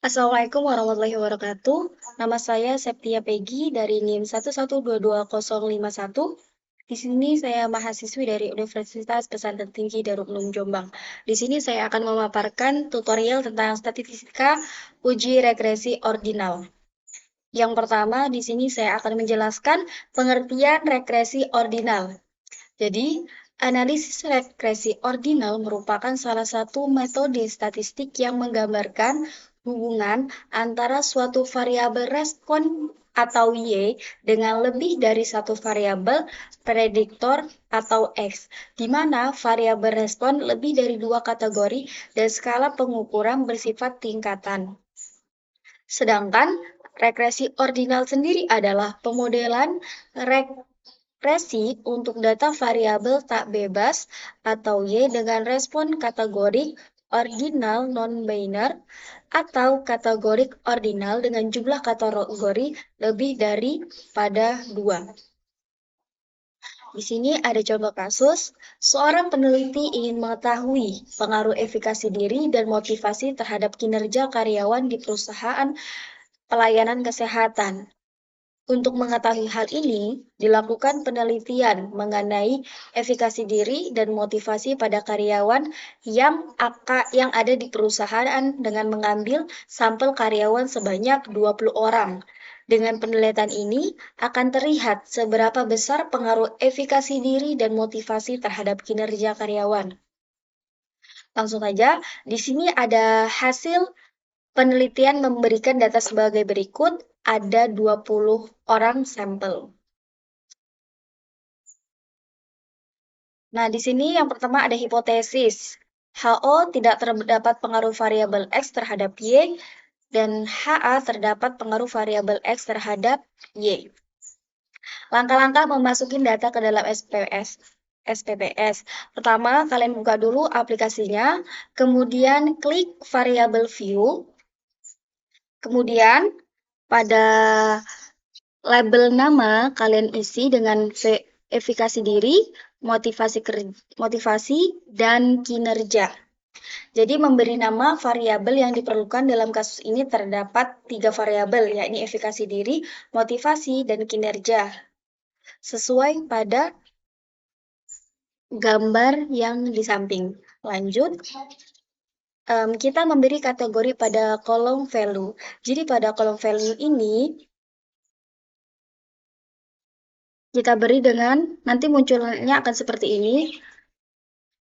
Assalamualaikum warahmatullahi wabarakatuh. Nama saya Septia Peggy dari NIM 1122051. Di sini saya mahasiswi dari Universitas Pesantren Tinggi Darul Ulum Jombang. Di sini saya akan memaparkan tutorial tentang statistika uji regresi ordinal. Yang pertama, di sini saya akan menjelaskan pengertian regresi ordinal. Jadi, analisis regresi ordinal merupakan salah satu metode statistik yang menggambarkan hubungan antara suatu variabel respon atau Y dengan lebih dari satu variabel prediktor atau X, di mana variabel respon lebih dari dua kategori dan skala pengukuran bersifat tingkatan. Sedangkan regresi ordinal sendiri adalah pemodelan regresi untuk data variabel tak bebas atau Y dengan respon kategorik ordinal non-biner atau kategorik ordinal dengan jumlah kategori lebih daripada 2. Di sini ada contoh kasus, seorang peneliti ingin mengetahui pengaruh efikasi diri dan motivasi terhadap kinerja karyawan di perusahaan pelayanan kesehatan. Untuk mengetahui hal ini, dilakukan penelitian mengenai efikasi diri dan motivasi pada karyawan yang ada di perusahaan dengan mengambil sampel karyawan sebanyak 20 orang. Dengan penelitian ini akan terlihat seberapa besar pengaruh efikasi diri dan motivasi terhadap kinerja karyawan. Langsung saja, di sini ada hasil penelitian memberikan data sebagai berikut, ada 20 orang sampel. Nah, di sini yang pertama ada hipotesis. HO tidak terdapat pengaruh variabel X terhadap Y, dan HA terdapat pengaruh variabel X terhadap Y. Langkah-langkah memasukin data ke dalam SPPS. Pertama, kalian buka dulu aplikasinya, kemudian klik variable view, kemudian pada label nama kalian isi dengan efikasi diri, motivasi, dan kinerja. Jadi memberi nama variabel yang diperlukan dalam kasus ini terdapat 3 variabel, yakni efikasi diri, motivasi, dan kinerja. Sesuai pada gambar yang di samping. Lanjut, kita memberi kategori pada kolom value. Jadi pada kolom value ini, kita beri dengan, nanti munculnya akan seperti ini.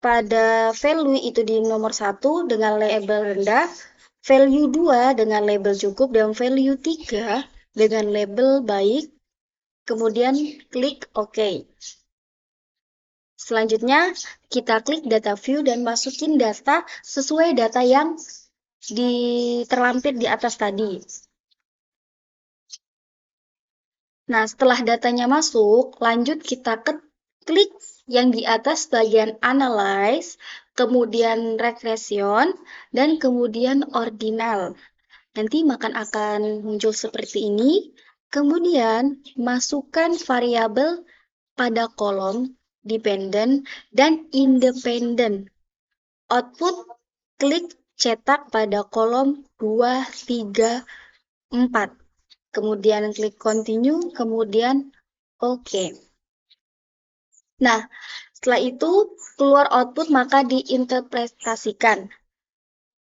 Pada value itu di nomor 1 dengan label rendah, value 2 dengan label cukup, dan value 3 dengan label baik, kemudian klik OK. Selanjutnya, kita klik data view dan masukin data sesuai data yang terlampir di atas tadi. Nah, setelah datanya masuk, lanjut kita klik yang di atas bagian Analyze, kemudian Regression, dan kemudian Ordinal. Nanti akan muncul seperti ini. Kemudian, masukkan variabel pada kolom dependent dan independent. Output, klik cetak pada kolom 2, 3, 4. Kemudian klik continue, kemudian OK. Nah, setelah itu keluar output maka diinterpretasikan.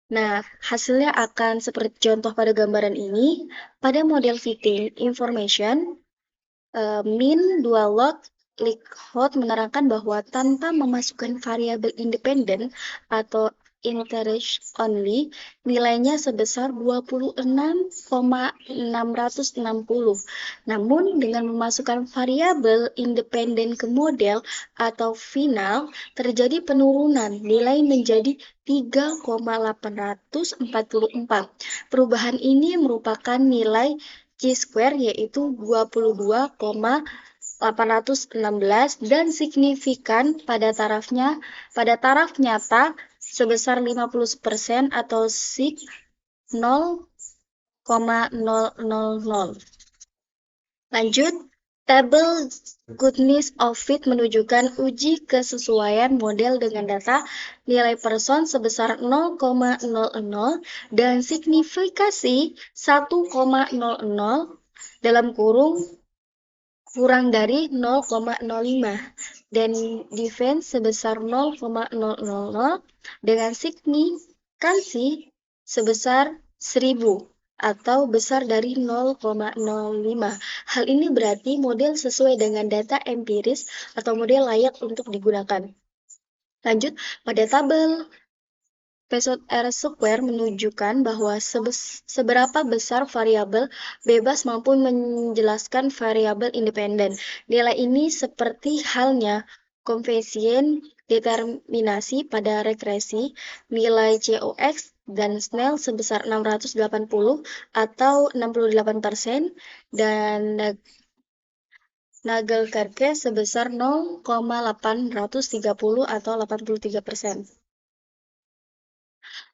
Nah, hasilnya akan seperti contoh pada gambaran ini. Pada model fitting information, min 2 log Likhot menerangkan bahwa tanpa memasukkan variabel independen atau interest only, nilainya sebesar 26,660. Namun, dengan memasukkan variabel independen ke model atau final, terjadi penurunan nilai menjadi 3,844. Perubahan ini merupakan nilai Chi-square yaitu 22,816 dan signifikan pada taraf nyata sebesar 50% atau sig 0,000. Lanjut, Tabel goodness of fit menunjukkan uji kesesuaian model dengan data nilai person sebesar 0,00 dan signifikasi 1,00 dalam kurung kurang dari 0,05 dan defense sebesar 0,000 dengan signifikansi sebesar 1000 atau besar dari 0,05. Hal ini berarti model sesuai dengan data empiris atau model layak untuk digunakan. Lanjut, pada tabel Pesot R-square menunjukkan bahwa seberapa besar variabel bebas mampu menjelaskan variabel independen. Nilai ini seperti halnya koefisien determinasi pada regresi, nilai COX dan Snell sebesar 680 atau 68% dan Nagelkerke sebesar 0,830 atau 83%.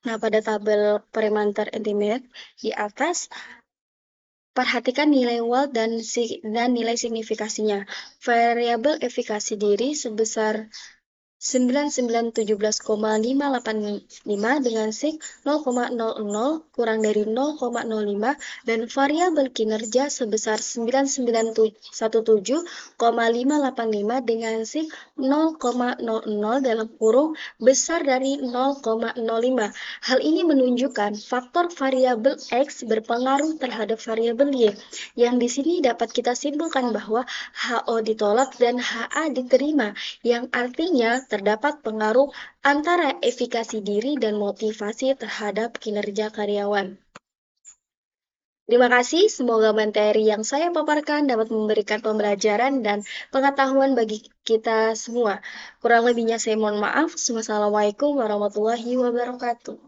Nah, pada tabel perimeter estimate di atas, perhatikan nilai WALT dan nilai signifikasinya. Variabel efikasi diri sebesar 9917,585 dengan sig 0,00 kurang dari 0,05 dan variabel kinerja sebesar 9917,585 dengan sig 0,00 dalam kurung besar dari 0,05. Hal ini menunjukkan faktor variabel X berpengaruh terhadap variabel Y, yang di sini dapat kita simpulkan bahwa HO ditolak dan HA diterima, yang artinya terdapat pengaruh antara efikasi diri dan motivasi terhadap kinerja karyawan. Terima kasih, semoga materi yang saya paparkan dapat memberikan pembelajaran dan pengetahuan bagi kita semua. Kurang lebihnya saya mohon maaf. Wassalamualaikum warahmatullahi wabarakatuh.